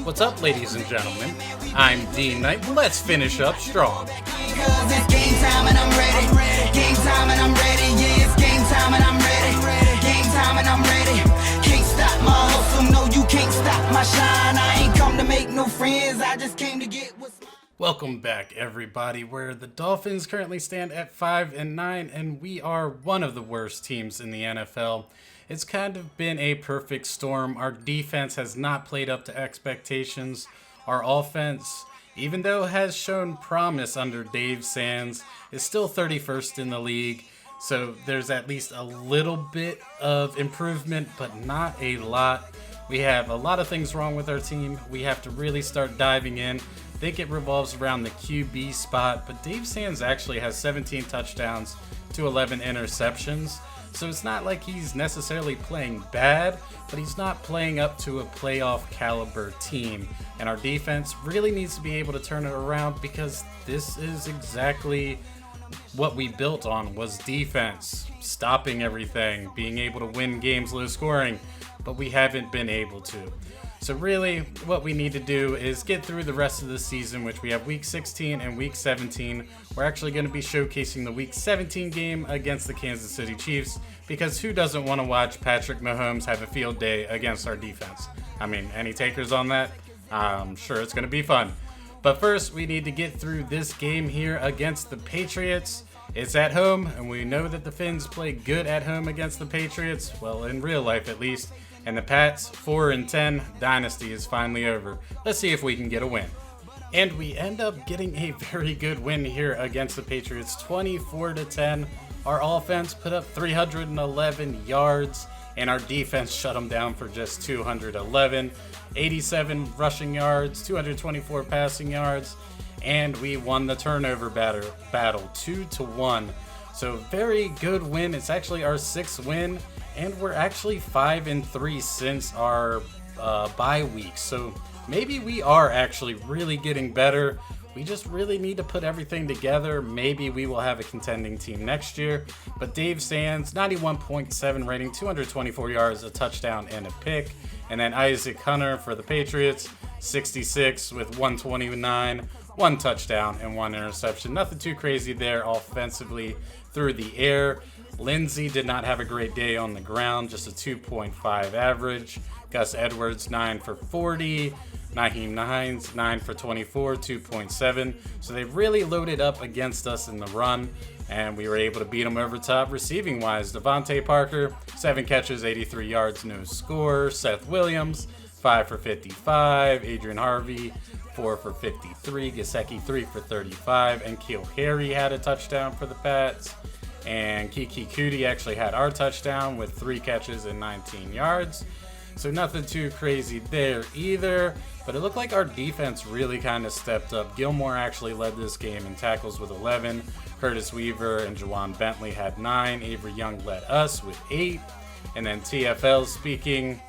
What's up, ladies and gentlemen? I'm D.Knight. Let's finish up strong. Cause it's game time and I'm ready. Game time and I'm ready. Yeah, it's game time and I'm ready. Game time and I'm ready. Can't stop my hustle. No, you can't stop my shine. I ain't come to make no friends. I just came to get what's mine. Welcome back, everybody, where the Dolphins currently stand at 5-9, and we are one of the worst teams in the NFL. It's kind of been a perfect storm. Our defense has not played up to expectations. Our offense, even though it has shown promise under Dave Sands, is still 31st in the league. So there's at least a little bit of improvement, but not a lot. We have a lot of things wrong with our team. We have to really start diving in. I think it revolves around the QB spot, but Dave Sands actually has 17 touchdowns to 11 interceptions. So it's not like he's necessarily playing bad, but he's not playing up to a playoff caliber team. And our defense really needs to be able to turn it around, because this is exactly what we built on, was defense, stopping everything, being able to win games low scoring, but we haven't been able to. So really, what we need to do is get through the rest of the season, which we have Week 16 and Week 17. We're actually going to be showcasing the Week 17 game against the Kansas City Chiefs, because who doesn't want to watch Patrick Mahomes have a field day against our defense? I mean, any takers on that? I'm sure it's going to be fun. But first, we need to get through this game here against the Patriots. It's at home, and we know that the FINS play good at home against the Patriots. Well, in real life at least. And the Pats, 4-10, dynasty is finally over. Let's see if we can get a win. And we end up getting a very good win here against the Patriots, 24-10. Our offense put up 311 yards, and our defense shut them down for just 211. 87 rushing yards, 224 passing yards, and we won the turnover battle 2-1. So very good win. It's actually our 6th win, and we're actually 5-3 since our bye week. So maybe we are actually really getting better. We just really need to put everything together. Maybe we will have a contending team next year. But Dave Sands, 91.7 rating, 224 yards, a touchdown, and a pick. And then Isaac Hunter for the Patriots, 66 with 129, 1 touchdown and 1 interception. Nothing too crazy there offensively through the air. Lindsey did not have a great day on the ground, just a 2.5 average. Gus Edwards, 9 for 40. Nyheim Hines, 9 for 24, 2.7. So they really loaded up against us in the run, and we were able to beat them over top receiving wise. Devontae Parker, 7 catches, 83 yards, no score. Seth Williams, 5 for 55. Adrian Harvey, 4 for 53. Gesicki, 3 for 35. And Keel Harry had a touchdown for the Pats. And Kiki Kuti actually had our touchdown with 3 catches and 19 yards. So nothing too crazy there either. But it looked like our defense really kind of stepped up. Gilmore actually led this game in tackles with 11. Curtis Weaver and Juwan Bentley had 9. Avery Young led us with 8. And then TFL speaking,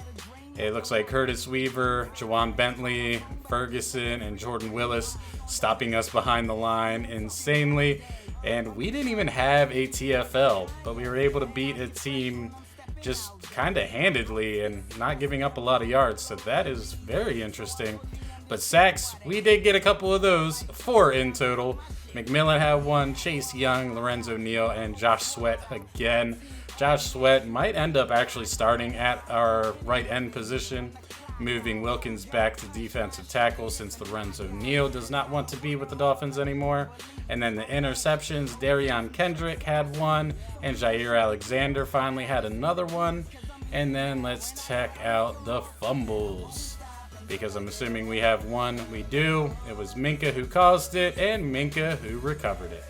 it looks like Curtis Weaver, Juwan Bentley, Ferguson, and Jordan Willis stopping us behind the line insanely. And we didn't even have a TFL, but we were able to beat a team just kind of handedly and not giving up a lot of yards. So that is very interesting. But sacks, we did get a couple of those, 4 in total. McMillan had 1, Chase Young, Lorenzo Neal, and Josh Sweat again. Josh Sweat might end up actually starting at our right end position, moving Wilkins back to defensive tackle since Lorenzo Neal does not want to be with the Dolphins anymore. And then the interceptions, Darion Kendrick had 1, and Jair Alexander finally had another one. And then let's check out the fumbles, because I'm assuming we have 1. We do. It was Minka who caused it, and Minka who recovered it.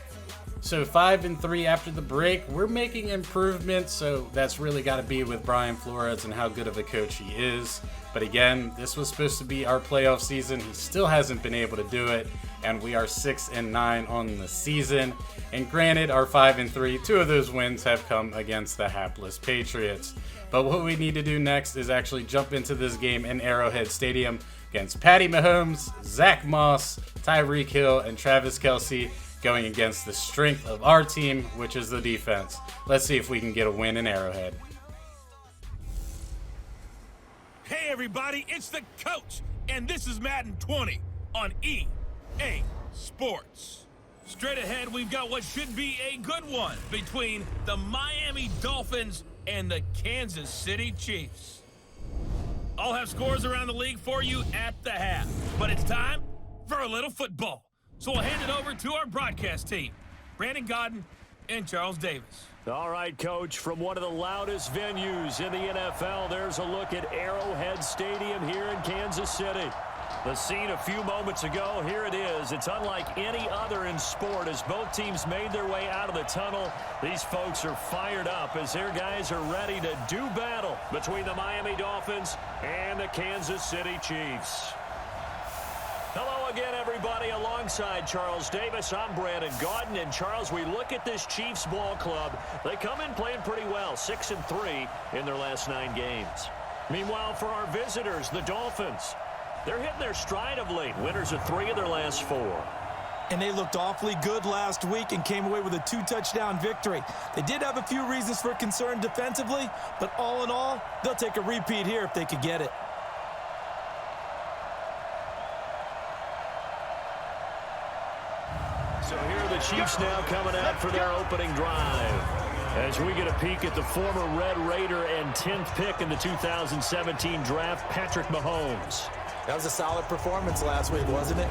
So 5-3 after the break. We're making improvements, so that's really got to be with Brian Flores and how good of a coach he is. But again, this was supposed to be our playoff season. He still hasn't been able to do it, and we are 6-9 on the season. And granted, our 5-3, 2 of those wins have come against the hapless Patriots. But what we need to do next is actually jump into this game in Arrowhead Stadium against Patty Mahomes, Zach Moss, Tyreek Hill, and Travis Kelce, going against the strength of our team, which is the defense. Let's see if we can get a win in Arrowhead. Hey everybody, it's the coach, and this is Madden 20 on EA Sports. Straight ahead, we've got what should be a good one between the Miami Dolphins and the Kansas City Chiefs. I'll have scores around the league for you at the half, but it's time for a little football. So I'll hand it over to our broadcast team, Brandon Godden and Charles Davis. All right, Coach, from one of the loudest venues in the NFL, there's a look at Arrowhead Stadium here in Kansas City. The scene a few moments ago, here it is. It's unlike any other in sport as both teams made their way out of the tunnel. These folks are fired up as their guys are ready to do battle between the Miami Dolphins and the Kansas City Chiefs. Hello again, everybody. Alongside Charles Davis, I'm Brandon Godden. And Charles, we look at this Chiefs ball club. They come in playing pretty well, 6-3 in their last 9 games. Meanwhile, for our visitors, the Dolphins, they're hitting their stride of late. Winners of 3 of their last 4. And they looked awfully good last week and came away with a 2-touchdown victory. They did have a few reasons for concern defensively, but all in all, they'll take a repeat here if they could get it. So here are the Chiefs now coming out for their opening drive. As we get a peek at the former Red Raider and 10th pick in the 2017 draft, Patrick Mahomes. That was a solid performance last week, wasn't it?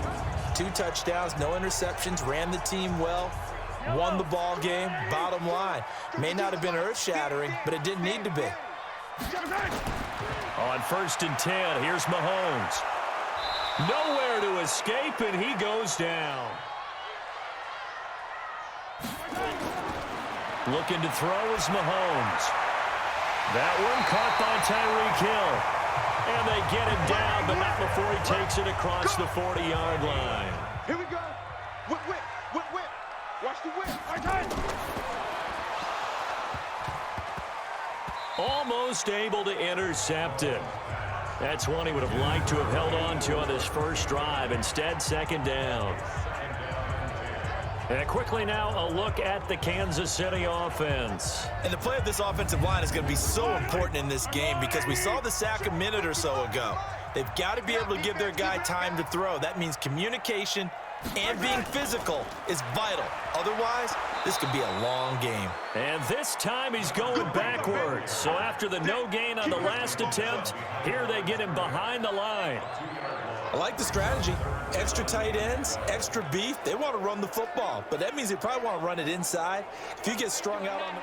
2 touchdowns, no interceptions, ran the team well, won the ball game. Bottom line, may not have been earth-shattering, but it didn't need to be. On 1st and 10, here's Mahomes. Nowhere to escape, and he goes down. Looking to throw is Mahomes. That one caught by Tyreek Hill. And they get him down, but not before he takes it across the 40-yard line. Here we go. Whip, whip, whip, whip. Watch the whip. Our time. Almost able to intercept it. That's one he would have liked to have held on to on this first drive. Instead, 2nd down. And quickly now, a look at the Kansas City offense. And the play of this offensive line is going to be so important in this game because we saw the sack a minute or so ago. They've got to be able to give their guy time to throw. That means communication and being physical is vital. Otherwise, this could be a long game. And this time he's going backwards. So after the no gain on the last attempt, here they get him behind the line. I like the strategy. Extra tight ends, extra beef. They want to run the football, but that means they probably want to run it inside. If you get strung out on the...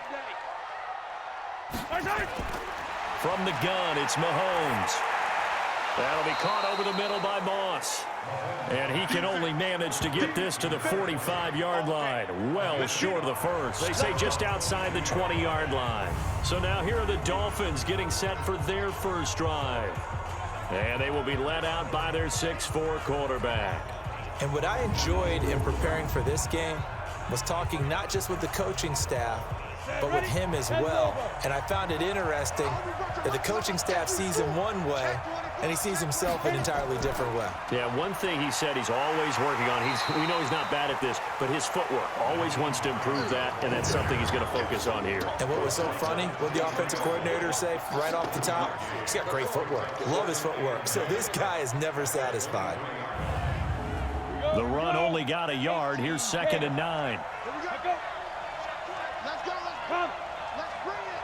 From the gun, it's Mahomes. That'll be caught over the middle by Moss. And he can only manage to get this to the 45-yard line. Well short of the first. They say just outside the 20-yard line. So now here are the Dolphins getting set for their first drive. And they will be led out by their 6'4" quarterback. And what I enjoyed in preparing for this game was talking not just with the coaching staff, but with him as well. And I found it interesting that the coaching staff sees him one way, and he sees himself an entirely different way. Yeah, one thing he said he's always working on, we know he's not bad at this, but his footwork, always wants to improve that, and that's something he's going to focus on here. And what was so funny, what the offensive coordinator say right off the top, he's got great footwork. Love his footwork. So this guy is never satisfied. The run only got a yard. Here's 2nd and 9. Here we go. Let's go. Let's come. Let's bring it.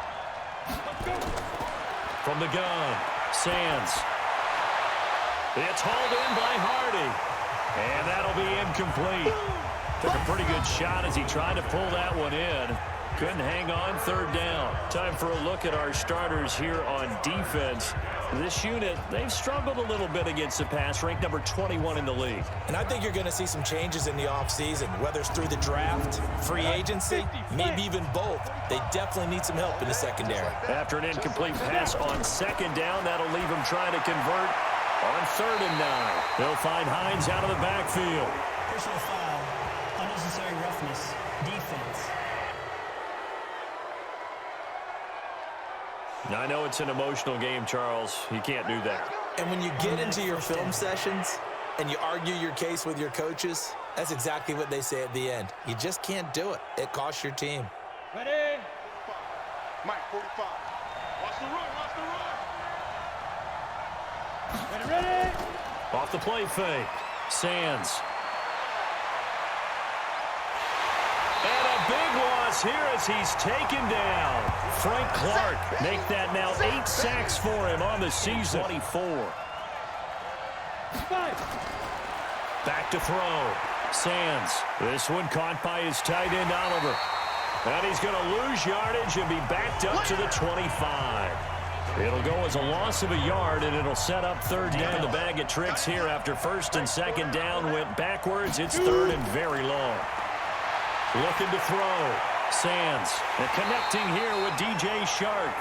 Let's go. From the gun, Sands. It's hauled in by Hardy. And that'll be incomplete. Took a pretty good shot as he tried to pull that one in. Couldn't hang on, 3rd down. Time for a look at our starters here on defense. This unit, they've struggled a little bit against the pass, ranked number 21 in the league. And I think you're going to see some changes in the offseason, whether it's through the draft, free agency, maybe even both. They definitely need some help in the secondary. After an incomplete pass on 2nd down, that'll leave them trying to convert on 3rd and 9. They'll find Hines out of the backfield. Personal foul, unnecessary roughness, defense. Now, I know it's an emotional game, Charles. You can't do that. And when you get into your film sessions and you argue your case with your coaches, that's exactly what they say at the end. You just can't do it. It costs your team. Ready? Mike, 45. Watch the run. Watch the run. Ready? Off the play fake. Sands. And a big loss here as he's taken down. Frank Clark make that now 8 sacks for him on the season. 24. Back to throw. Sands. This one caught by his tight end, Oliver. And he's going to lose yardage and be backed up to the 25. It'll go as a loss of a yard, and it'll set up third down. The bag of tricks here after first and second down went backwards. It's third and very long. Looking to throw. Sands. And connecting here with DJ Shark.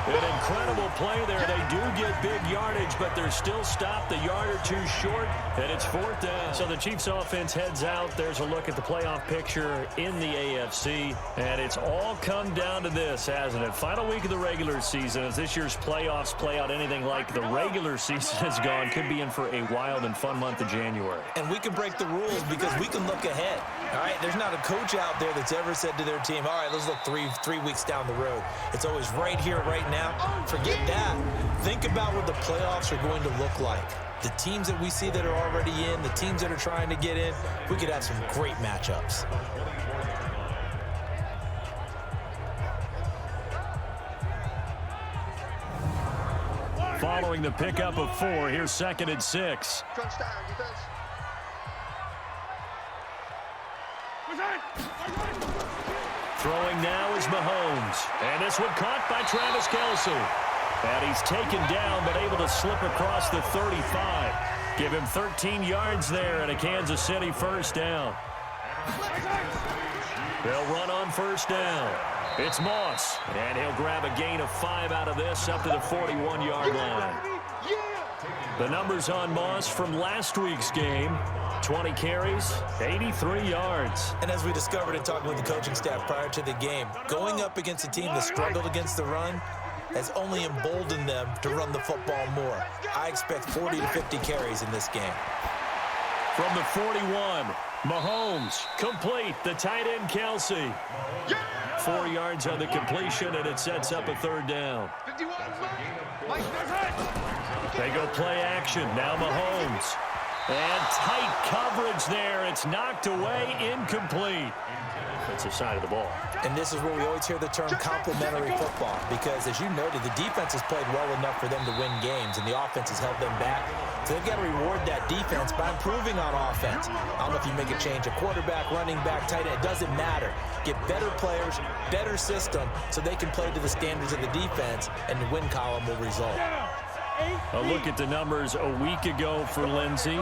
An incredible play there. They do get big yardage, but they're still stopped a yard or two short, and it's fourth down. So the Chiefs offense heads out. There's a look at the playoff picture in the AFC, and it's all come down to this, hasn't it? Final week of the regular season. As this year's playoffs play out anything like the regular season has gone, could be in for a wild and fun month of January. And we can break the rules because we can look ahead. All right, there's not a coach out there that's ever said to their team, all right, let's look three weeks down the road. It's always right here, right now. Forget that. Think about what the playoffs are going to look like. The teams that we see that are already in, the teams that are trying to get in, we could have some great matchups. Following the pickup of 4, here's 2nd and 6. Throwing now is Mahomes. And this one caught by Travis Kelce. And he's taken down but able to slip across the 35. Give him 13 yards there and a Kansas City first down. They'll run on first down. It's Moss. And he'll grab a gain of 5 out of this up to the 41-yard line. The numbers on Moss from last week's game. 20 carries, 83 yards. And as we discovered in talking with the coaching staff prior to the game, going up against a team that struggled against the run has only emboldened them to run the football more. I expect 40 to 50 carries in this game. From the 41, Mahomes, complete, the tight end Kelce. 4 yards on the completion, and it sets up a third down. They go play action, now Mahomes. And tight coverage there. It's knocked away, incomplete. That's the side of the ball. And this is where we always hear the term complementary football, because as you noted, the defense has played well enough for them to win games, and the offense has held them back. So they've got to reward that defense by improving on offense. I don't know if you make a change, a quarterback, running back, tight end, it doesn't matter. Get better players, better system, so they can play to the standards of the defense, and the win column will result. A look at the numbers a week ago for Lindsey.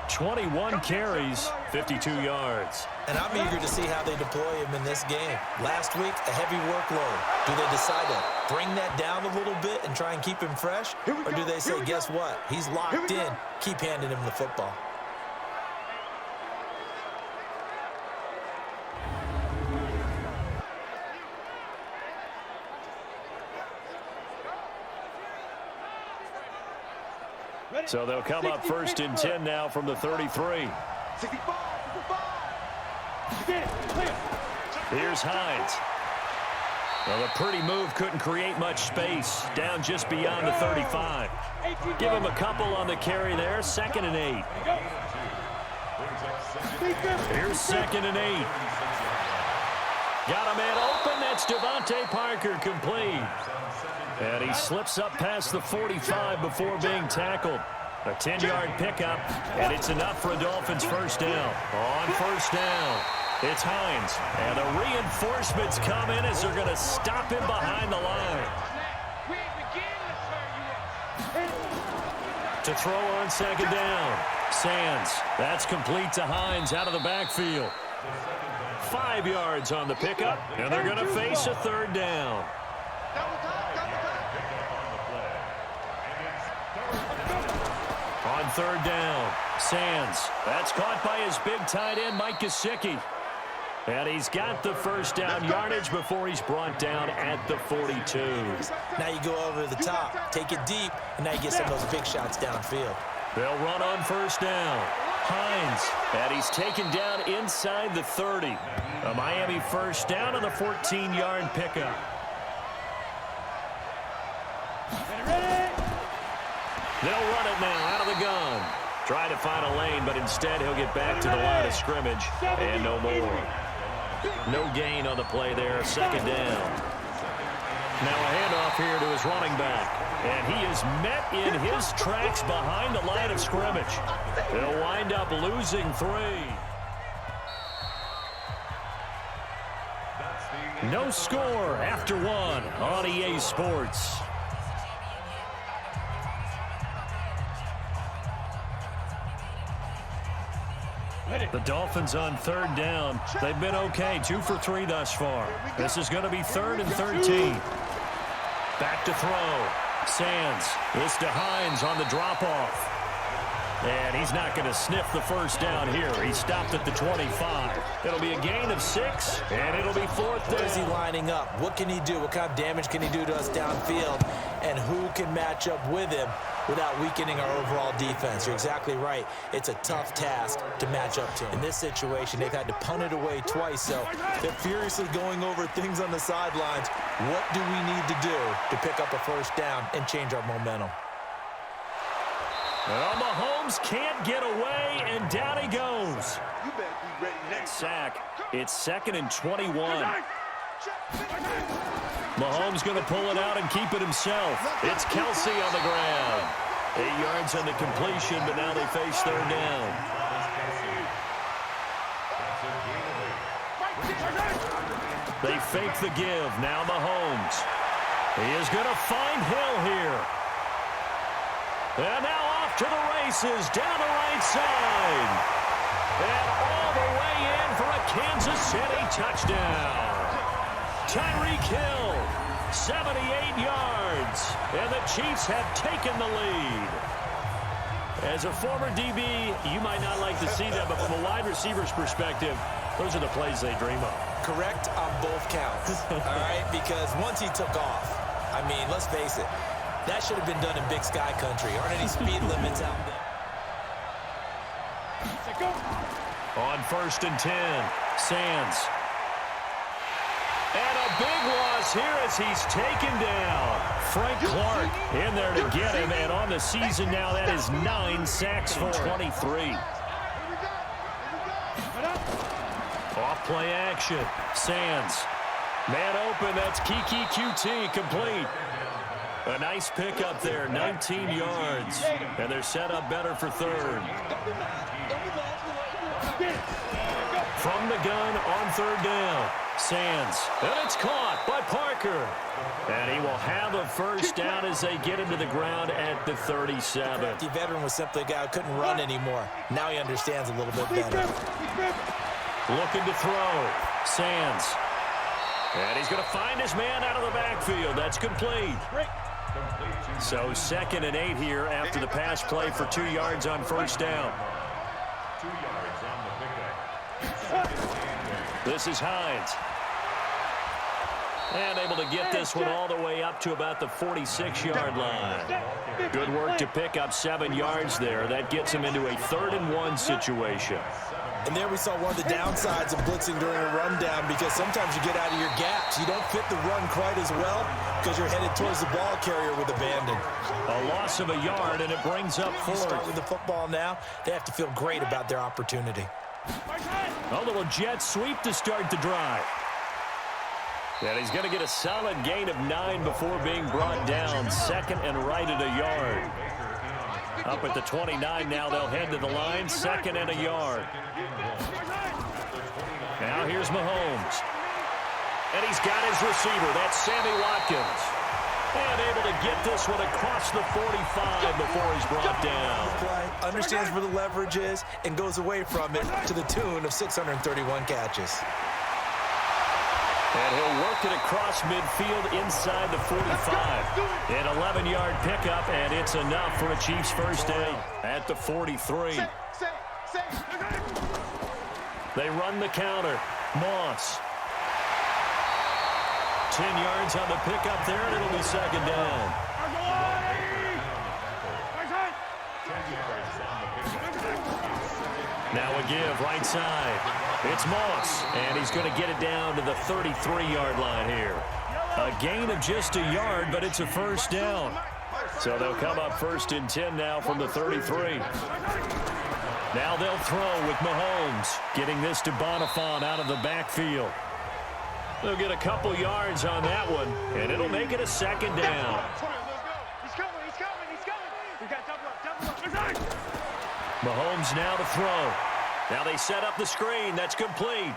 21 carries, 52 yards. And I'm eager to see how they deploy him in this game. Last week, a heavy workload. Do they decide to bring that down a little bit and try and keep him fresh? Or do they say, guess what? He's locked in. Keep handing him the football. So they'll come up first and 10 now from the 33. Here's Hines. Well, a pretty move couldn't create much space. Down just beyond the 35. Give him a couple on the carry there. 2nd and 8. Here's 2nd and 8. Got a man open. That's Devontae Parker, complete. And he slips up past the 45 before being tackled. A 10-yard pickup, and it's enough for a Dolphins first down. On first down, it's Hines. And the reinforcements come in as they're going to stop him behind the line. To throw on 2nd down, Sands. That's complete to Hines out of the backfield. 5 yards on the pickup, and they're going to face a third down. On 3rd down, Sands. That's caught by his big tight end, Mike Gesicki. And he's got the first down yardage before he's brought down at the 42. Now you go over the top, take it deep, and now you get some of those big shots downfield. They'll run on first down. Hines, and he's taken down inside the 30. A Miami first down on the 14-yard pickup. They'll run it now out of the gun. Trying to find a lane, but instead he'll get back to the line of scrimmage and no more. No gain on the play there, second down. Now a handoff here to his running back. And he is met in his tracks behind the line of scrimmage. They'll wind up losing 3. No score after 1 on EA Sports. The Dolphins on 3rd down. They've been okay, 2 for 3 thus far. This is going to be 3rd and 13. Back to throw. Sands. This to Hines on the drop-off. And he's not going to sniff the first down here. He stopped at the 25. It'll be a gain of 6, and it'll be 4th down. Where is he lining up? What can he do? What kind of damage can he do to us downfield? And who can match up with him without weakening our overall defense? You're exactly right. It's a tough task to match up to him. In this situation, they've had to punt it away twice, so they're furiously going over things on the sidelines. What do we need to do to pick up a first down and change our momentum? Well, Mahomes can't get away, and down he goes. You better be ready next. Sack. It's 2nd and 21. Mahomes going to pull it out and keep it himself. It's Kelsey on the ground. 8 yards on the completion, but now they face 3rd down. They fake the give. Now Mahomes. He is going to find Hill here. And now off to the races, down the right side. And all the way in for a Kansas City touchdown. Tyreek Hill, 78 yards. And the Chiefs have taken the lead. As a former DB, you might not like to see that, but from a wide receiver's perspective, those are the plays they dream of. Correct on both counts, all right? Because once he took off, I mean, let's face it, that should have been done in Big Sky Country. Aren't any speed limits out there? On 1st and 10, Sands. And a big loss here as he's taken down. Frank Clark in there to get him, and on the season now, that is 9 sacks for 23. Off play action. Sands. Man open, that's Kiki QT, complete. A nice pickup there, 19 yards. And they're set up better for 3rd. From the gun on 3rd down. Sands. And it's caught by Parker. And he will have a first down as they get him to the ground at the 37. The veteran was simply a guy who couldn't run anymore. Now he understands a little bit better. Looking to throw. Sands. And he's going to find his man out of the backfield. That's complete. So 2nd and 8 here after the pass play for 2 yards on first down. This is Hines. And able to get this one all the way up to about the 46-yard line. Good work to pick up 7 yards there. That gets him into a 3rd and 1 situation. And there we saw one of the downsides of blitzing during a rundown, because sometimes you get out of your gaps. You don't fit the run quite as well because you're headed towards the ball carrier with abandon. A loss of a yard, and it brings up 4th. Start with the football now. They have to feel great about their opportunity. A little jet sweep to start the drive. And he's going to get a solid gain of 9 before being brought down. 2nd and right at a yard. Up at the 29 now, they'll head to the line. 2nd and a yard. Now here's Mahomes. And he's got his receiver. That's Sammy Watkins. And able to get this one across the 45 before he's brought down. Understands where the leverage is and goes away from it to the tune of 631 catches. And he'll work it across midfield inside the 45. An 11-yard pickup, and it's enough for a Chiefs first down at the 43. They run the counter. Moss. 10 yards on the pickup there, and it'll be 2nd down. Now a give, right side. It's Moss, and he's going to get it down to the 33-yard line here. A gain of just a yard, but it's a first down. So they'll come up 1st and 10 now from the 33. Now they'll throw with Mahomes, getting this to Bonifant out of the backfield. They'll get a couple yards on that one, and it'll make it a 2nd down. He's coming. We got double up. Mahomes now to throw. Now they set up the screen. That's complete.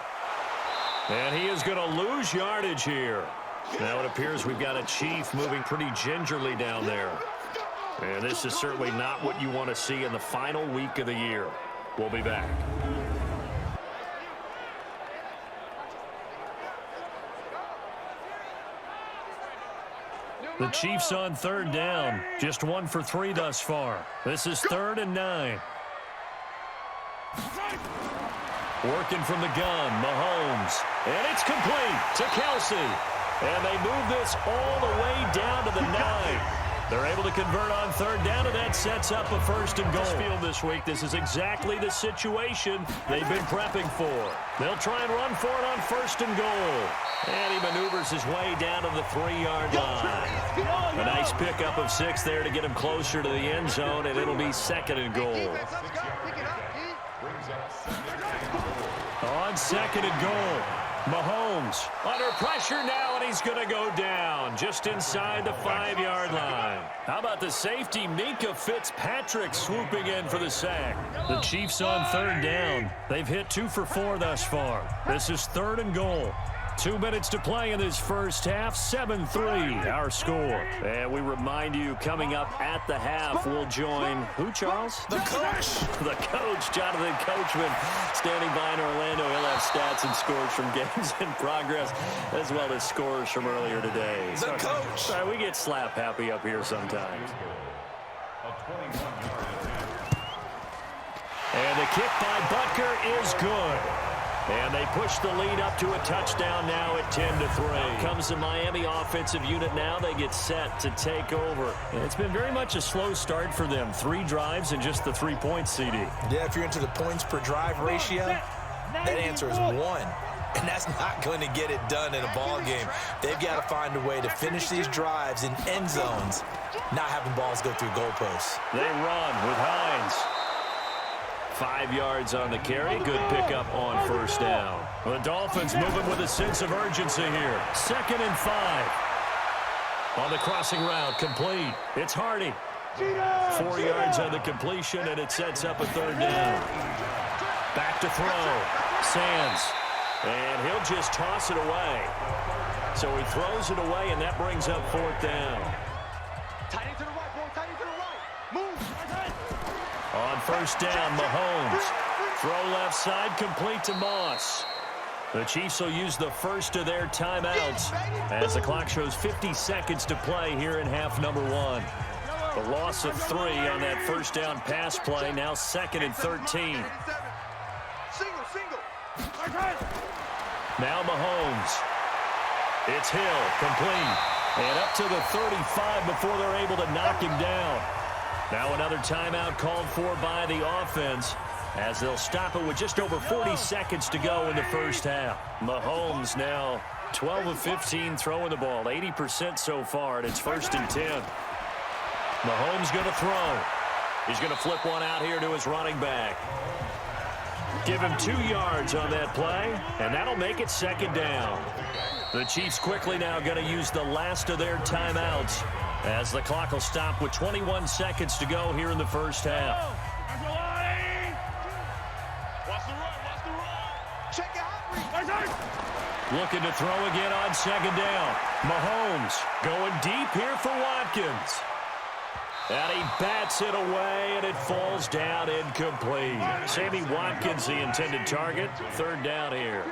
And he is going to lose yardage here. Now it appears we've got a Chief moving pretty gingerly down there. And this is certainly not what you want to see in the final week of the year. We'll be back. The Chiefs on 3rd down. Just 1 for 3 thus far. This is 3rd and 9. Working from the gun, Mahomes. And it's complete to Kelsey. And they move this all the way down to the 9. They're able to convert on 3rd down, and that sets up a 1st and goal. Field this week, this is exactly the situation they've been prepping for. They'll try and run for it on 1st and goal. And he maneuvers his way down to the 3-yard line. A nice pickup of 6 there to get him closer to the end zone, and it'll be 2nd and goal. On 2nd and goal, Mahomes under pressure now, and he's going to go down just inside the 5-yard line. How about the safety, Minka Fitzpatrick, swooping in for the sack. The Chiefs on 3rd down. They've hit 2 for 4 thus far. This is 3rd and goal. 2 minutes to play in this first half. 7-3 our score. And we remind you, coming up at the half, we'll join who, Charles? The coach. The coach, Jonathan Coachman, standing by in Orlando. He'll have stats and scores from games in progress, as well as scores from earlier today. The coach. Sorry, we get slap happy up here sometimes. And the kick by Butker is good. And they push the lead up to a touchdown now at 10-3. Comes the Miami offensive unit now. They get set to take over. And it's been very much a slow start for them. 3 drives and just the 3 points, CD. Yeah, if you're into the points per drive ratio, that answer is 1. And that's not going to get it done in a ball game. They've got to find a way to finish these drives in end zones, not having balls go through goalposts. They run with Hines. 5 yards on the carry. Good pickup on 1st down. The Dolphins moving with a sense of urgency here. 2nd and 5. On the crossing route, complete. It's Hardy. 4 yards on the completion, and it sets up a 3rd down. Back to throw. Sands. And he'll just toss it away. So he throws it away, and that brings up 4th down. Tight end to the right, boy. Tight end to the right. Move. On 1st down, Mahomes. Throw left side, complete to Moss. The Chiefs will use the first of their timeouts as the clock shows 50 seconds to play here in half number 1. The loss of 3 on that 1st down pass play, now 2nd and 13. Now Mahomes. It's Hill, complete. And up to the 35 before they're able to knock him down. Now another timeout called for by the offense as they'll stop it with just over 40 seconds to go in the first half. Mahomes now 12 of 15 throwing the ball, 80% so far, and it's 1st and 10. Mahomes going to throw. He's going to flip one out here to his running back. Give him 2 yards on that play, and that'll make it 2nd down. The Chiefs quickly now going to use the last of their timeouts as the clock will stop with 21 seconds to go here in the first half. Looking to throw again on 2nd down. Mahomes going deep here for Watkins. And he bats it away, and it falls down incomplete. Sammy Watkins, the intended target. 3rd down here.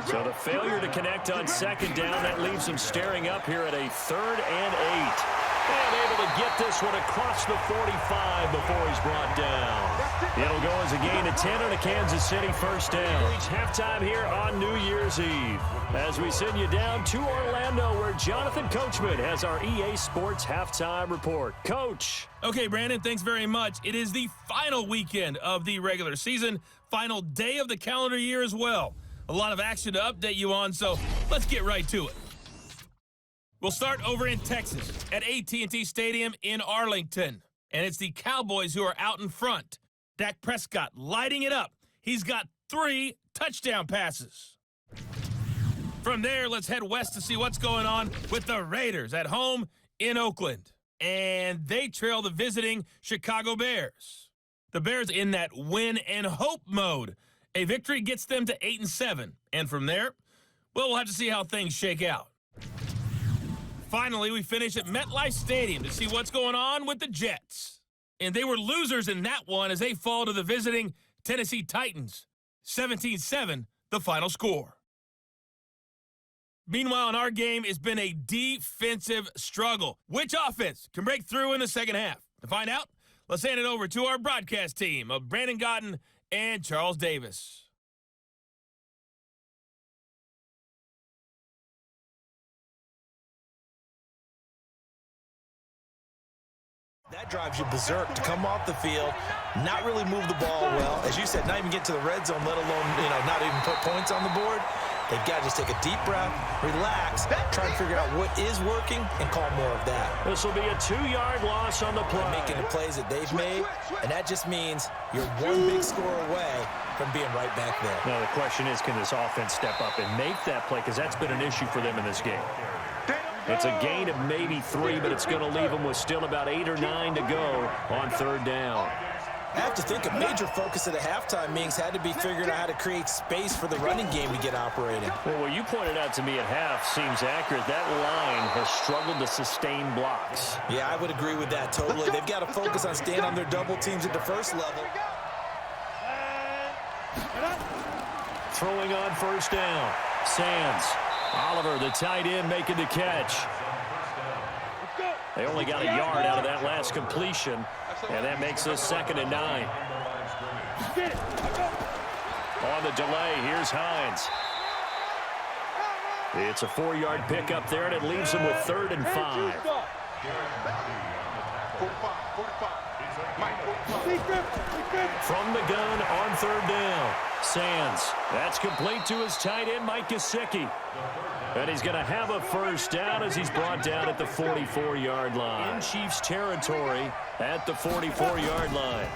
So the failure to connect on 2nd down, that leaves him staring up here at a 3rd and 8. And able to get this one across the 45 before he's brought down. It'll go as a gain of 10 on a Kansas City 1st down. It's halftime here on New Year's Eve as we send you down to Orlando where Jonathan Coachman has our EA Sports halftime report. Coach. Okay, Brandon, thanks very much. It is the final weekend of the regular season, final day of the calendar year as well. A lot of action to update you on, so let's get right to it. We'll start over in Texas at AT&T Stadium in Arlington. And it's the Cowboys who are out in front. Dak Prescott lighting it up. He's got 3 touchdown passes. From there, let's head west to see what's going on with the Raiders at home in Oakland. And they trail the visiting Chicago Bears. The Bears in that win and hope mode. A victory gets them to 8-7. And from there, well, we'll have to see how things shake out. Finally, we finish at MetLife Stadium to see what's going on with the Jets. And they were losers in that one as they fall to the visiting Tennessee Titans. 17-7, the final score. Meanwhile, in our game, it's been a defensive struggle. Which offense can break through in the second half? To find out, let's hand it over to our broadcast team of Brandon Godden and Charles Davis. That drives you berserk to come off the field, not really move the ball well. As you said, not even get to the red zone, let alone, not even put points on the board. They've got to just take a deep breath, relax, try and figure out what is working, and call more of that. This will be a 2-yard loss on the play. Making the plays that they've made, and that just means you're one big score away from being right back there. Now the question is, can this offense step up and make that play? Because that's been an issue for them in this game. It's a gain of maybe 3, but it's going to leave them with still about 8 or 9 to go on 3rd down. I have to think a major focus at the halftime meetings had to be figuring out how to create space for the running game to get operating. Well, what you pointed out to me at half seems accurate. That line has struggled to sustain blocks. Yeah, I would agree with that totally. They've got to focus on staying on their double teams at the first level. Throwing on 1st down. Sands. Oliver, the tight end, making the catch. They only got a yard out of that last completion, and that makes this 2nd and 9. On the delay, here's Hines. It's a 4-yard pickup there, and it leaves them with 3rd and 5. From the gun on 3rd down. Sands. That's complete to his tight end, Mike Gesicki. And he's going to have a 1st down as he's brought down at the 44-yard line. In Chiefs territory at the 44-yard line.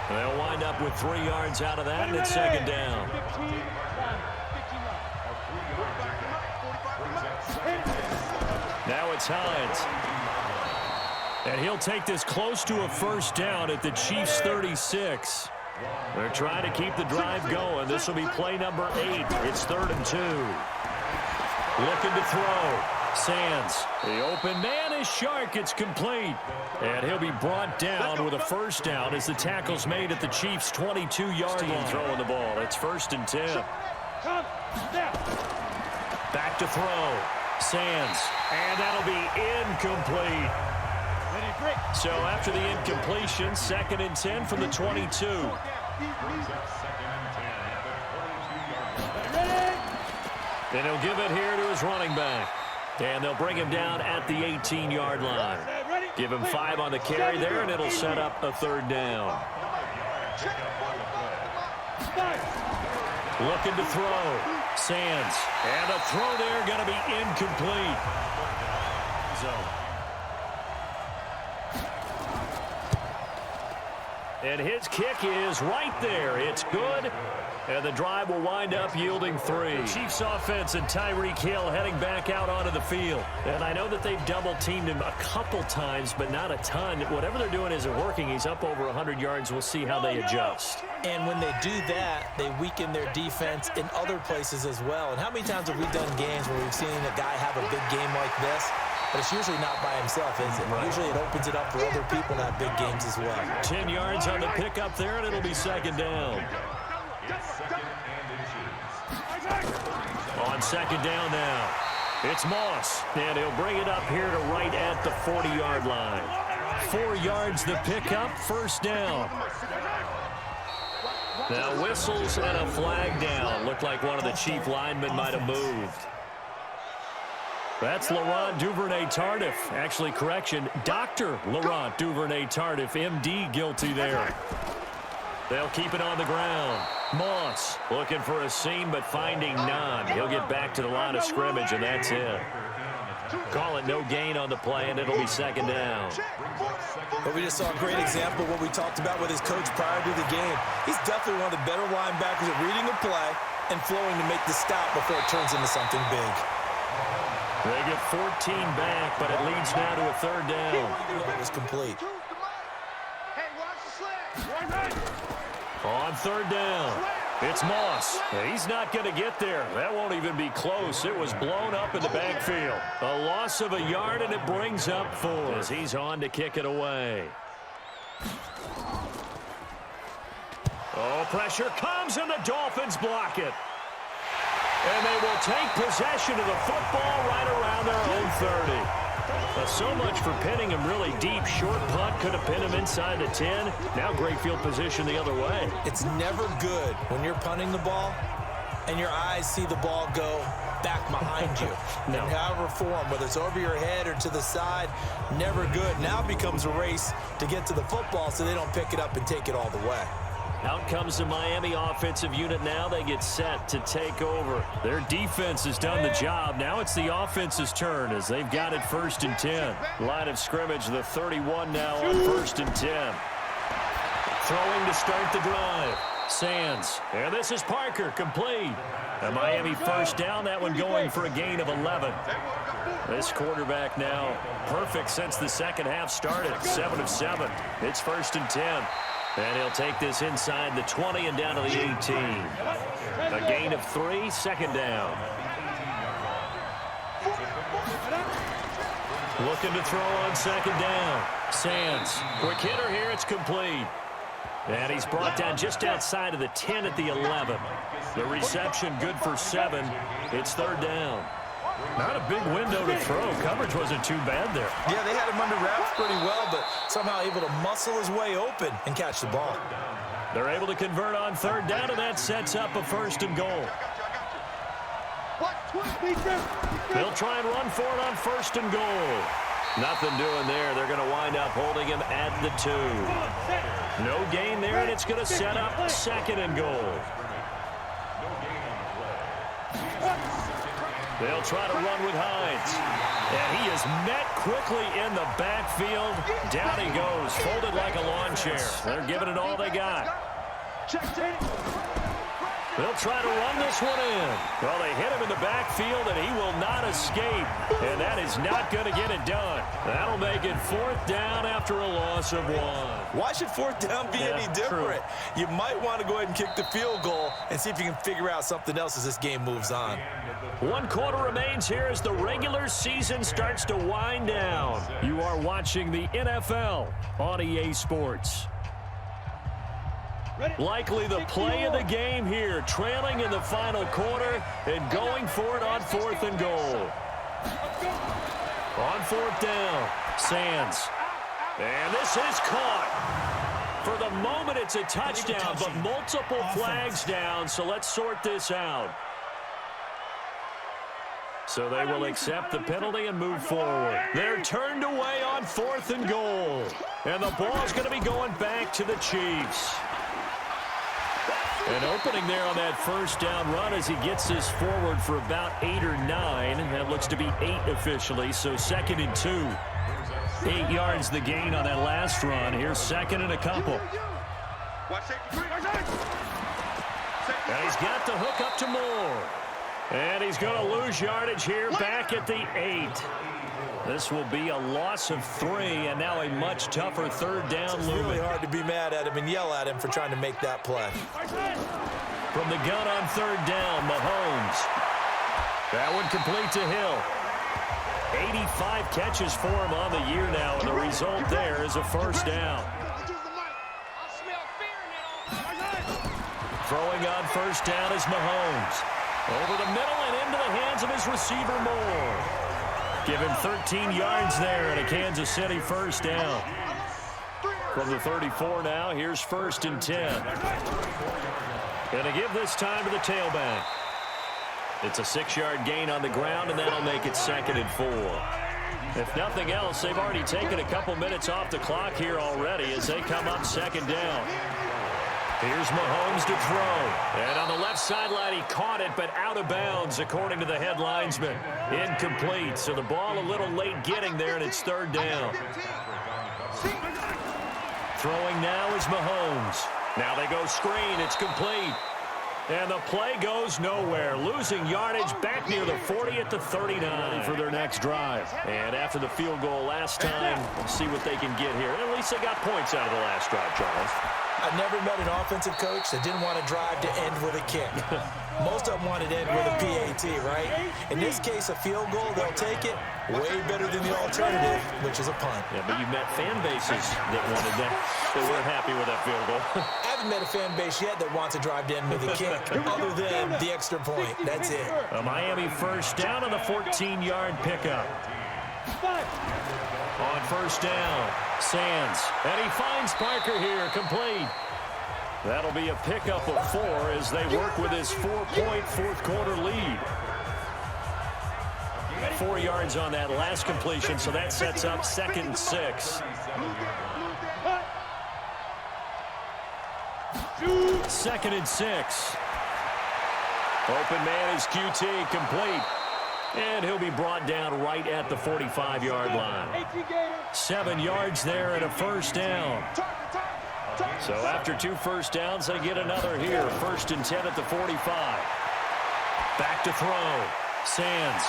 They'll wind up with 3 yards out of that, and it's 2nd down. Now it's Hines. And he'll take this close to a 1st down at the Chiefs' 36. They're trying to keep the drive going. This will be play number 8. It's 3rd and 2. Looking to throw. Sands. The open man is Shark. It's complete. And he'll be brought down with a 1st down as the tackle's made at the Chiefs' 22-yard line. Throwing the ball. It's 1st and 10. Back to throw. Sands. And that'll be incomplete. So after the incompletion, 2nd and 10 from the 22. And he'll give it here to his running back. And they'll bring him down at the 18-yard line. Give him 5 on the carry there, and it'll set up a 3rd down. Looking to throw. Sands. And a throw there going to be incomplete. And his kick is right there. It's good. And the drive will wind up yielding 3. Chiefs offense and Tyreek Hill heading back out onto the field. And I know that they've double-teamed him a couple times, but not a ton. Whatever they're doing isn't working. He's up over 100 yards. We'll see how they adjust. And when they do that, they weaken their defense in other places as well. And how many times have we done games where we've seen a guy have a big game like this? But it's usually not by himself, is it? Right. Usually it opens it up for other people to have big games as well. 10 yards on the pickup there, and it'll be 2nd down. On 2nd down now, it's Moss, and he'll bring it up here to right at the 40-yard line. 4 yards the pickup, 1st down. Now whistles and a flag down. Looked like one of the Chief linemen might have moved. That's Laurent Duvernay-Tardif. Actually, correction, Dr. Laurent Duvernay-Tardif, MD, guilty there. They'll keep it on the ground. Moss looking for a seam, but finding none. He'll get back to the line of scrimmage, and that's it. Call it no gain on the play, and it'll be second down. But we just saw a great example of what we talked about with his coach prior to the game. He's definitely one of the better linebackers at reading a play and flowing to make the stop before it turns into something big. They get 14 back, but it leads now to a third down. It was complete. Hey, watch the slant. On third down, it's Moss. He's not going to get there. That won't even be close. It was blown up in the backfield. A loss of a yard, and it brings up 4 as he's on to kick it away. Oh, pressure comes, and the Dolphins block it. And they will take possession of the football right around their own 30. So much for pinning him really deep. Short punt could have pinned him inside the 10. Now great field position the other way. It's never good when you're punting the ball and your eyes see the ball go back behind you. No. In however form, whether it's over your head or to the side, never good. Now it becomes a race to get to the football so they don't pick it up and take it all the way. Out comes the Miami offensive unit now. They get set to take over. Their defense has done the job. Now it's the offense's turn as they've got it 1st and 10. Line of scrimmage, the 31 now on 1st and 10. Throwing to start the drive. Sands. And this is Parker, complete. A Miami first down, that one going for a gain of 11. This quarterback now perfect since the second half started. 7 of 7. It's 1st and 10. And he'll take this inside the 20 and down to the 18. A gain of 3, second down. Looking to throw on second down. Sands. Quick hitter here, it's complete. And he's brought down just outside of the 10 at the 11. The reception good for 7. It's third down. Not a big window to throw. Coverage wasn't too bad there. Yeah, they had him under wraps pretty well, but somehow able to muscle his way open and catch the ball. They're able to convert on third down, and that sets up a 1st and goal. They'll try and run for it on 1st and goal. Nothing doing there. They're going to wind up holding him at the 2. No gain there, and it's going to set up 2nd and goal. They'll try to run with Hines. And he is met quickly in the backfield. Down he goes, folded like a lawn chair. They're giving it all they got. They'll try to run this one in. Well, they hit him in the backfield, and he will not escape. And that is not going to get it done. That'll make it 4th down after a loss of 1. Why should 4th down be any different? True. You might want to go ahead and kick the field goal and see if you can figure out something else as this game moves on. 1 quarter remains here as the regular season starts to wind down. You are watching the NFL on EA Sports. Likely the play of the game here, trailing in the final quarter and going for it on 4th and goal. On 4th down, Sands. And this is caught. For the moment, it's a touchdown, but multiple flags down, so let's sort this out. So they will accept the penalty and move forward. They're turned away on 4th and goal. And the ball's going to be going back to the Chiefs. An opening there on that 1st down run as he gets this forward for about 8 or 9. That looks to be 8 officially, so 2nd and 2. 8 yards the gain on that last run. Here's 2nd and a couple. And he's got the hook up to Moore. And he's going to lose yardage here back at the 8. This will be a loss of 3, and now a much tougher 3rd down looming. It's really hard to be mad at him and yell at him for trying to make that play. From the gun on 3rd down, Mahomes. That one complete to Hill. 85 catches for him on the year now, and the result there is a 1st down. Throwing on 1st down is Mahomes. Over the middle and into the hands of his receiver, Moore. Give him 13 yards there and a Kansas City 1st down. From the 34 now, here's 1st and 10. Going to give this time to the tailback. It's a 6-yard gain on the ground, and that'll make it 2nd and 4. If nothing else, they've already taken a couple minutes off the clock here already as they come up 2nd down. Here's Mahomes to throw. And on the left sideline, he caught it, but out of bounds, according to the head linesman. Incomplete, so the ball a little late getting there, and it's third down. Throwing now is Mahomes. Now they go screen. It's complete. And the play goes nowhere. Losing yardage back near the 40 at the 39 for their next drive. And after the field goal last time, we'll see what they can get here. At least they got points out of the last drive, Charles. I've never met an offensive coach that didn't want to drive to end with a kick. Most of them wanted to end with a PAT, right? In this case, a field goal, they'll take it. Way better than the alternative, which is a punt. Yeah, but you've met fan bases that wanted that. They weren't happy with that field goal. I haven't met a fan base yet that wants to drive to end with a kick, other than the extra point. That's it. A Miami first down on the 14-yard pickup. On first down, Sands. And he finds Parker here, complete. That'll be a pickup of 4 as they work with his 4-point fourth-quarter lead. 4 yards on that last completion, so that sets up 2nd and 6. 2nd and 6. Open man is QT, complete. And he'll be brought down right at the 45-yard line. 7 yards there and a first down. So after 2 first downs, they get another here. 1st and 10 at the 45. Back to throw. Sands.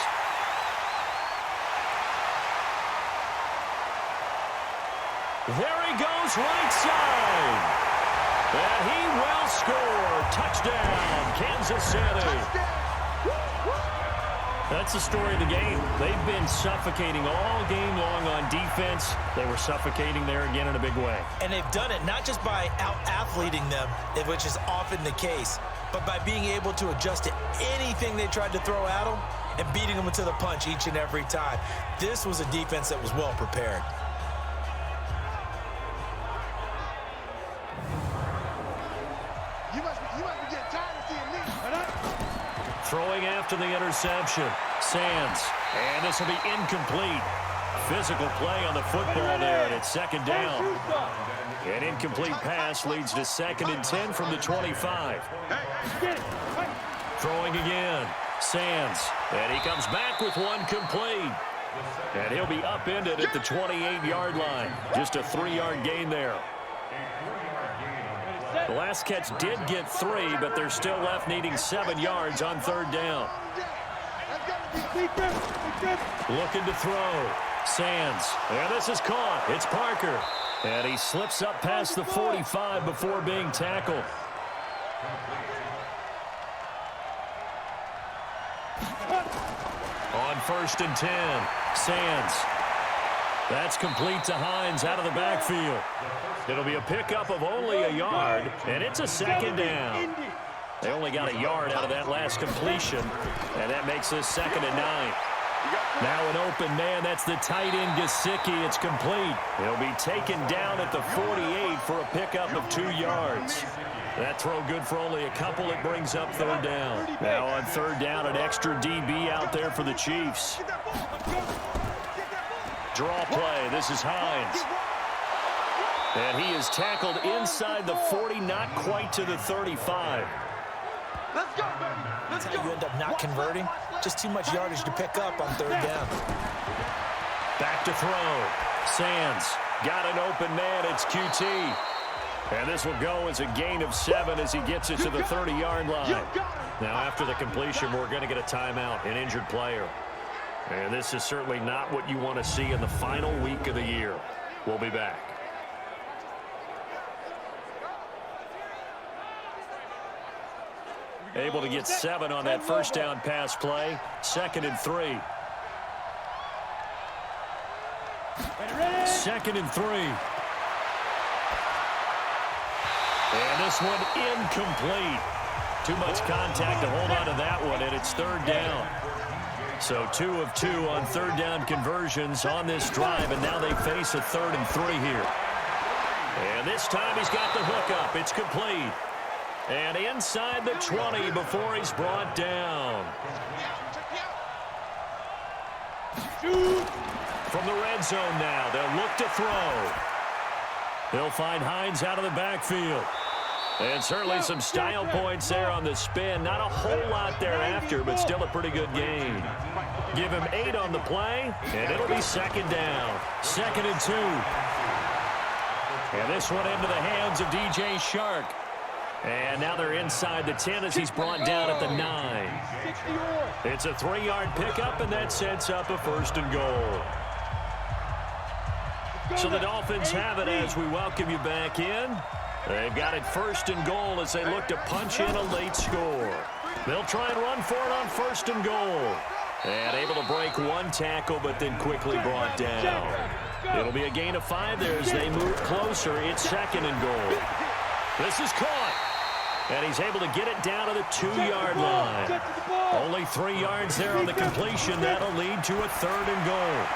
There he goes, right side. And he will score. Touchdown, Kansas City. That's the story of the game. They've been suffocating all game long on defense. They were suffocating there again in a big way. And they've done it not just by out-athleting them, which is often the case, but by being able to adjust to anything they tried to throw at them and beating them to the punch each and every time. This was a defense that was well prepared. You must be getting tired of seeing me. Throwing after the interception. Sands. And this will be incomplete. Physical play on the football there, and it's 2nd down. An incomplete pass leads to 2nd and 10 from the 25. Throwing again. Sands. And he comes back with one complete. And he'll be upended at the 28-yard line. Just a 3-yard gain there. The last catch did get 3, but they're still left needing 7 yards on 3rd down. Looking to throw. Sands. And this is caught. It's Parker. And he slips up past the 45 before being tackled. On 1st and 10. Sands. That's complete to Hines out of the backfield. It'll be a pickup of only a yard, and it's a 2nd down. They only got a yard out of that last completion, and that makes this 2nd and 9. Now an open man, that's the tight end Gesicki. It's complete. He'll be taken down at the 48 for a pickup of 2 yards. That throw good for only a couple. It brings up 3rd down. Now on 3rd down, an extra DB out there for the Chiefs. Draw play. This is Hines. And he is tackled inside the 40, not quite to the 35. Let's go, baby. That's how you end up not converting. Just too much yardage to pick up on 3rd down. Back to throw. Sands got an open man. It's QT. And this will go as a gain of 7 as he gets it to the 30-yard line. Now after the completion, we're going to get a timeout, an injured player. And this is certainly not what you want to see in the final week of the year. We'll be back. Able to get 7 on that first down pass play. 2nd and 3. 2nd and 3. And this one incomplete. Too much contact to hold on to that one, and it's 3rd down. So 2 of 2 on 3rd down conversions on this drive, and now they face a 3rd and 3 here. And this time he's got the hook up. It's complete. And inside the 20 before he's brought down. From the red zone now, they'll look to throw. They'll find Hines out of the backfield. And certainly some style points there on the spin. Not a whole lot thereafter, but still a pretty good gain. Give him 8 on the play, and it'll be second down. 2nd and 2. And this one into the hands of DJ Shark. And now they're inside the 10 as he's brought down at the 9. It's a 3-yard pickup, and that sets up a 1st and goal. So the Dolphins have it as we welcome you back in. They've got it 1st and goal as they look to punch in a late score. They'll try and run for it on 1st and goal. And able to break one tackle, but then quickly brought down. It'll be a gain of 5 there as they move closer. It's 2nd and goal. This is caught. And he's able to get it down to the 2-yard line. Only 3 yards there on the completion. That'll lead to a 3rd and goal.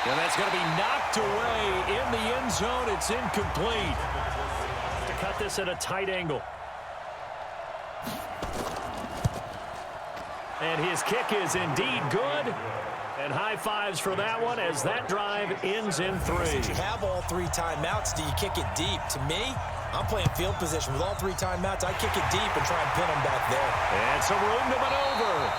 And that's going to be knocked away in the end zone. It's incomplete. To cut this at a tight angle. And his kick is indeed good. And high fives for that one as that drive ends in 3. Since you have all 3 timeouts, do you kick it deep? To me, I'm playing field position with all 3 timeouts. I kick it deep and try and pin them back there. And some room to maneuver.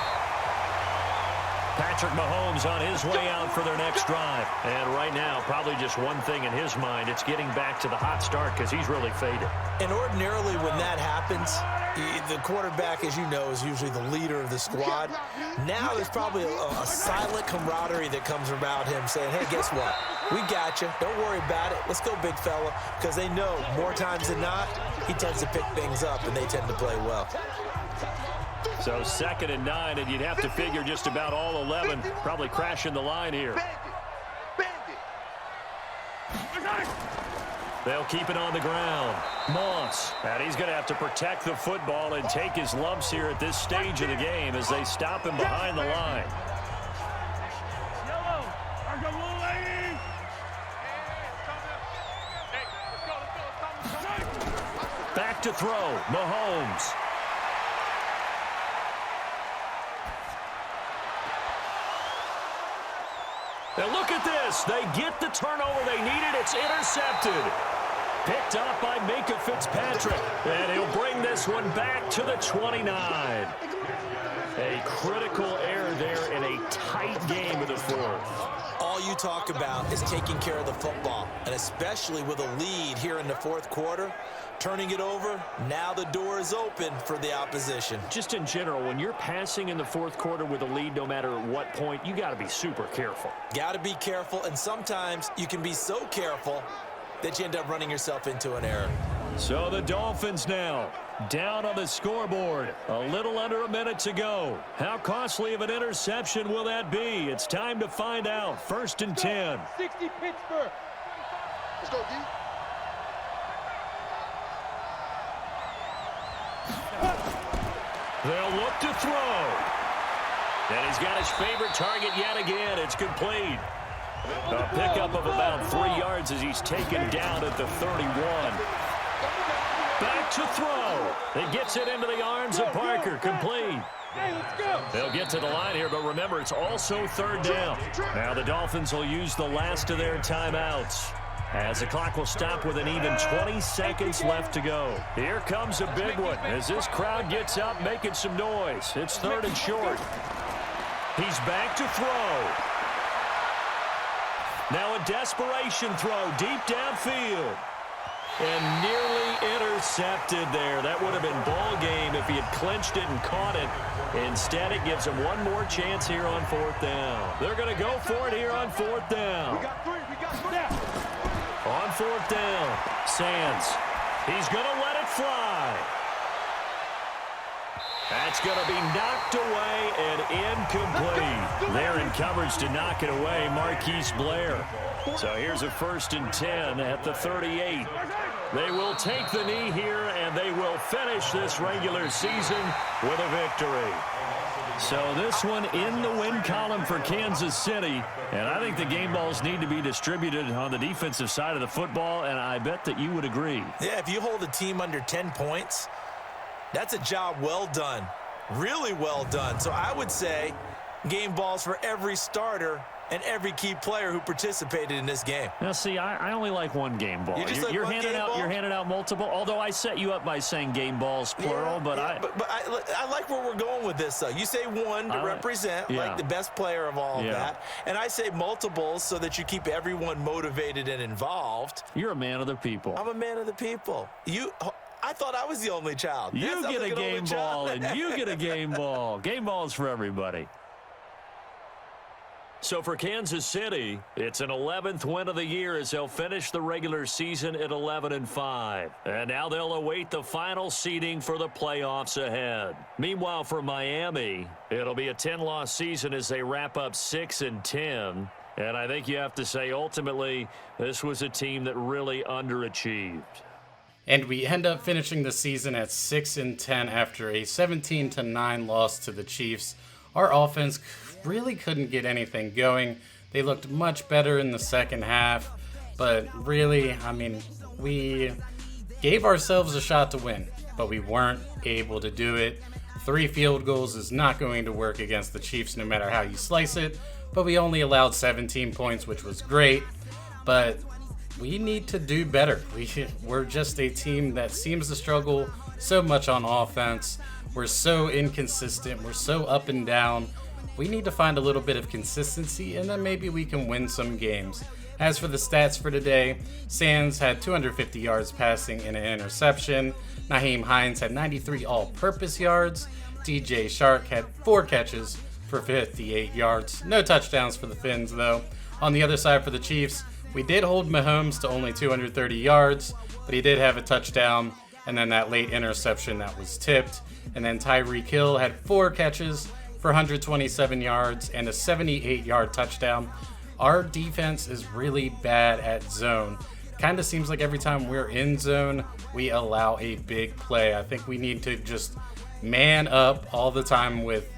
Patrick Mahomes on his way out for their next drive. And right now, probably just one thing in his mind. It's getting back to the hot start because he's really faded. And ordinarily when that happens, the quarterback, as you know, is usually the leader of the squad. Now there's probably a silent camaraderie that comes about him saying, hey, guess what? We got you. Don't worry about it. Let's go, big fella. Because they know more times than not, he tends to pick things up, and they tend to play well. So 2nd and 9, and you'd have to figure just about all 11 probably crashing the line here. They'll keep it on the ground. Moss. And he's going to have to protect the football and take his lumps here at this stage of the game as they stop him behind the line. Back to throw. Mahomes. Now look at this. They get the turnover they needed. It's intercepted. Picked up by Minka Fitzpatrick. And he'll bring this one back to the 29. A critical error there in a tight game of the 4th. All you talk about is taking care of the football, and especially with a lead here in the 4th quarter, turning it over, now the door is open for the opposition. Just in general, when you're passing in the 4th quarter with a lead, no matter what point, you got to be super careful. Got to be careful, and sometimes you can be so careful that you end up running yourself into an error. So the Dolphins now down on the scoreboard. A little under a minute to go. How costly of an interception will that be? It's time to find out. 1st and 10. 60 Pittsburgh. Let's go, D. They'll look to throw. And he's got his favorite target yet again. It's complete. A pickup of about 3 yards as he's taken down at the 31. Back to throw. It gets it into the arms of Parker. Complete. Hey, let's go. They'll get to the line here, but remember, it's also 3rd down. Now the Dolphins will use the last of their timeouts as the clock will stop with an even 20 seconds left to go. Here comes a big one as this crowd gets up making some noise. It's 3rd and short. He's back to throw. Now a desperation throw deep downfield. And nearly intercepted there. That would have been ball game if he had clinched it and caught it. Instead, it gives him one more chance here on 4th down. They're going to go for it here on 4th down. We got 3. We got 3. On 4th down, Sands. He's going to let it fly. That's going to be knocked away and incomplete. There in coverage to knock it away, Marquise Blair. So here's a 1st and 10 at the 38. They will take the knee here, and they will finish this regular season with a victory. So this one in the win column for Kansas City. And I think the game balls need to be distributed on the defensive side of the football, and I bet that you would agree. Yeah, if you hold a team under 10 points, that's a job well done. Really well done. So I would say game balls for every starter and every key player who participated in this game. Now, see, I only like one game ball. You're handing out multiple. Although I set you up by saying game balls plural, but I like where we're going with this. Though you say one to represent like the best player of all of that, and I say multiples so that you keep everyone motivated and involved. You're a man of the people. I'm a man of the people. I thought I was the only child. You get a game ball, and you get a game ball. Game balls for everybody. So for Kansas City, it's an 11th win of the year as they'll finish the regular season at 11-5. And now they'll await the final seeding for the playoffs ahead. Meanwhile, for Miami, it'll be a 10-loss season as they wrap up 6-10. And I think you have to say, ultimately, this was a team that really underachieved. And we end up finishing the season at 6-10 after a 17-9 loss to the Chiefs. Our offense really couldn't get anything going. They looked much better in the second half, but really, I mean, we gave ourselves a shot to win, but we weren't able to do it. 3 field goals is not going to work against the Chiefs no matter how you slice it, but we only allowed 17 points, which was great, but we need to do better. We're just a team that seems to struggle so much on offense. We're so inconsistent. We're so up and down. We need to find a little bit of consistency, and then maybe we can win some games. As for the stats for today, Sands had 250 yards passing and an interception. Nyheim Hines had 93 all-purpose yards. DJ Shark had 4 catches for 58 yards. No touchdowns for the FINS, though. On the other side for the Chiefs, we did hold Mahomes to only 230 yards, but he did have a touchdown, and then that late interception that was tipped. And then Tyreek Hill had 4 catches for 127 yards and a 78-yard touchdown. Our defense is really bad at zone. Kind of seems like every time we're in zone, we allow a big play. I think we need to just man up all the time with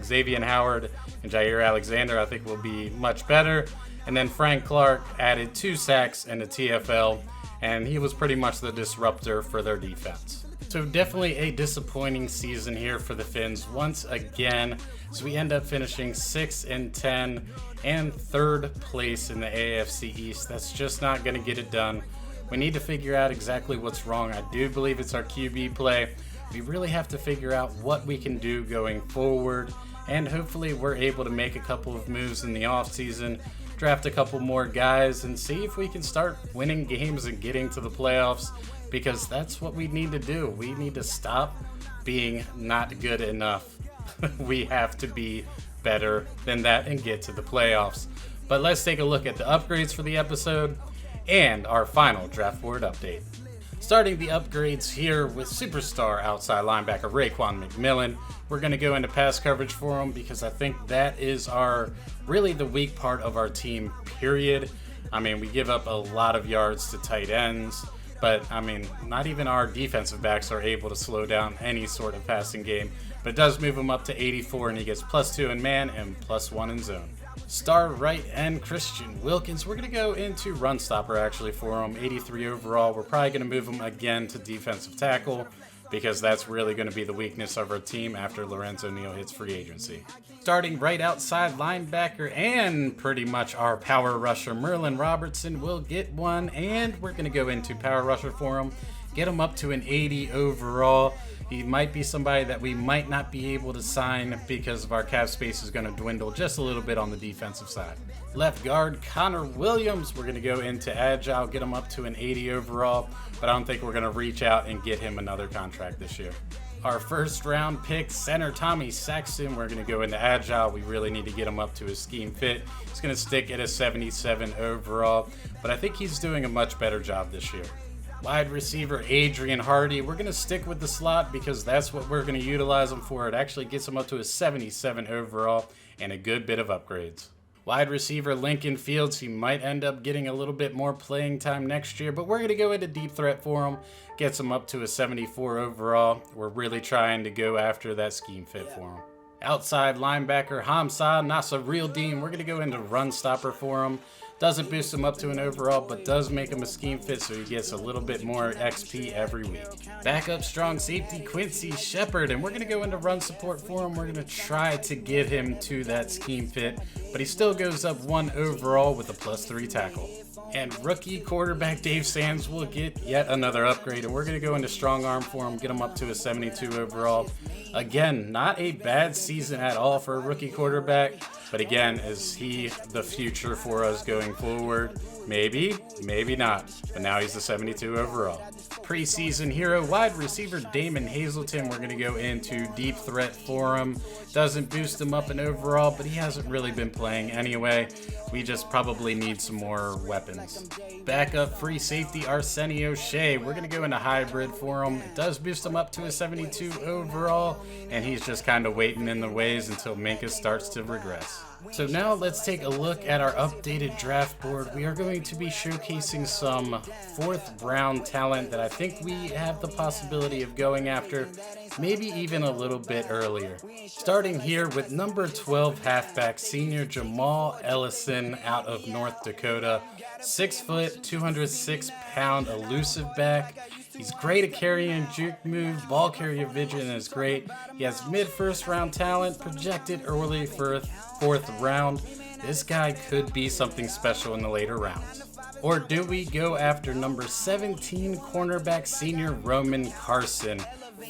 Xavier Howard and Jair Alexander. I think we'll be much better. And then Frank Clark added 2 sacks and a TFL, and he was pretty much the disruptor for their defense. So definitely a disappointing season here for the FINS once again, as we end up finishing 6-10 and 3rd place in the AFC East. That's just not going to get it done. We need to figure out exactly what's wrong. I do believe it's our QB play. We really have to figure out what we can do going forward, and hopefully we're able to make a couple of moves in the offseason, draft a couple more guys, and see if we can start winning games and getting to the playoffs, because that's what we need to do. We need to stop being not good enough. We have to be better than that and get to the playoffs. But let's take a look at the upgrades for the episode and our final draft board update. Starting the upgrades here with superstar outside linebacker Raekwon McMillan. We're going to go into pass coverage for him because I think that is really the weak part of our team, period. I mean, we give up a lot of yards to tight ends, but I mean, not even our defensive backs are able to slow down any sort of passing game. But it does move him up to 84, and he gets +2 in man and +1 in zone. Star right end Christian Wilkins. We're going to go into run stopper actually for him. 83 overall. We're probably going to move him again to defensive tackle because that's really going to be the weakness of our team after Lorenzo Neal hits free agency. Starting right outside linebacker and pretty much our power rusher Merlin Robertson will get one, and we're going to go into power rusher for him. Get him up to an 80 overall. He might be somebody that we might not be able to sign because of our cap space is going to dwindle just a little bit on the defensive side. Left guard Connor Williams, we're going to go into agile, get him up to an 80 overall, but I don't think we're going to reach out and get him another contract this year. Our first round pick, center Tommy Saxton, we're going to go into agile. We really need to get him up to his scheme fit. He's going to stick at a 77 overall, but I think he's doing a much better job this year. Wide receiver Adrian Hardy, we're going to stick with the slot because that's what we're going to utilize him for. It actually gets him up to a 77 overall and a good bit of upgrades. Wide receiver Lincoln Fields, he might end up getting a little bit more playing time next year, but we're going to go into deep threat for him. Gets him up to a 74 overall. We're really trying to go after that scheme fit for him. Outside linebacker Hamza Nasirildeen, we're going to go into run stopper for him. Doesn't boost him up to an overall, but does make him a scheme fit, so he gets a little bit more XP every week. Backup strong safety Quincy Shepard, and we're going to go into run support for him. We're going to try to get him to that scheme fit, but he still goes up 1 overall with a +3 tackle. And rookie quarterback Dave Sands will get yet another upgrade, and we're going to go into strong arm for him, get him up to a 72 overall. Again, not a bad season at all for a rookie quarterback, but again, is he the future for us going forward? Maybe, maybe not, but now he's the 72 overall. Preseason hero wide receiver Damon Hazelton, we're going to go into deep threat for him. Doesn't boost him up an overall, but he hasn't really been playing anyway. We just probably need some more weapons. Backup free safety Arsenio Shea, we're going to go into hybrid for him. It does boost him up to a 72 overall, and he's just kind of waiting in the ways until Minka starts to regress. So now let's take a look at our updated draft board. We are going to be showcasing some 4th round talent that I think we have the possibility of going after, maybe even a little bit earlier. Starting here with number 12 halfback senior Jamal Ellison out of North Dakota. 6 foot, 206 pound elusive back. He's great at carrying juke move, ball carrier vision is great. He has mid-first round talent, projected early for 4th round. This guy could be something special in the later rounds. Or do we go after number 17 cornerback senior Roman Carson?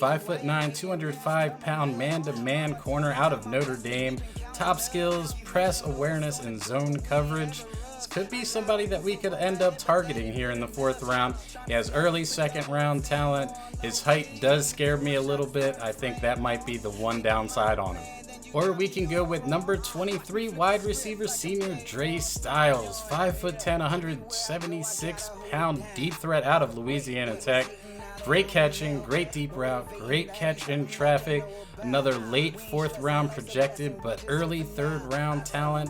5'9", 205 pound man-to-man corner out of Notre Dame. Top skills, press awareness, and zone coverage. Could be somebody that we could end up targeting here in the 4th round. He has early 2nd round talent. His height does scare me a little bit. I think that might be the one downside on him. Or we can go with number 23 wide receiver senior Dre Styles. 5'10", 176 pound deep threat out of Louisiana Tech. Great catching, great deep route, great catch in traffic. Another late 4th round projected, but early 3rd round talent.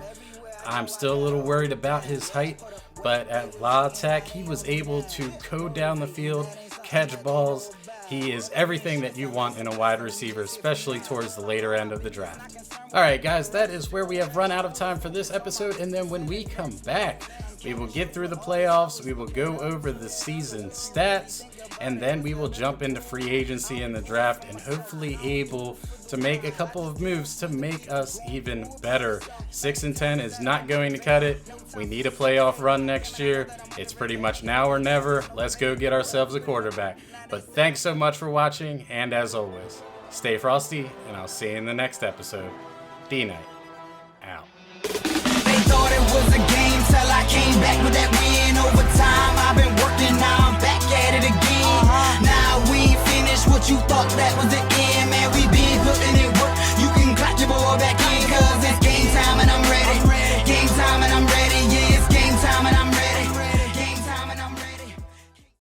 I'm still a little worried about his height, but at La Tech, he was able to code down the field, catch balls. He is everything that you want in a wide receiver, especially towards the later end of the draft. All right, guys, that is where we have run out of time for this episode, and then when we come back, we will get through the playoffs, we will go over the season stats, and then we will jump into free agency in the draft and hopefully able to make a couple of moves to make us even better. 6-10 is not going to cut it. We need a playoff run next year. It's pretty much now or never. Let's go get ourselves a quarterback. But thanks so much for watching, and as always, stay frosty, and I'll see you in the next episode. D.Knight, out. They thought it was a game till I came back with that win over time. I've been working, now I'm back at it again. Now we finished what you thought that was the end, man. We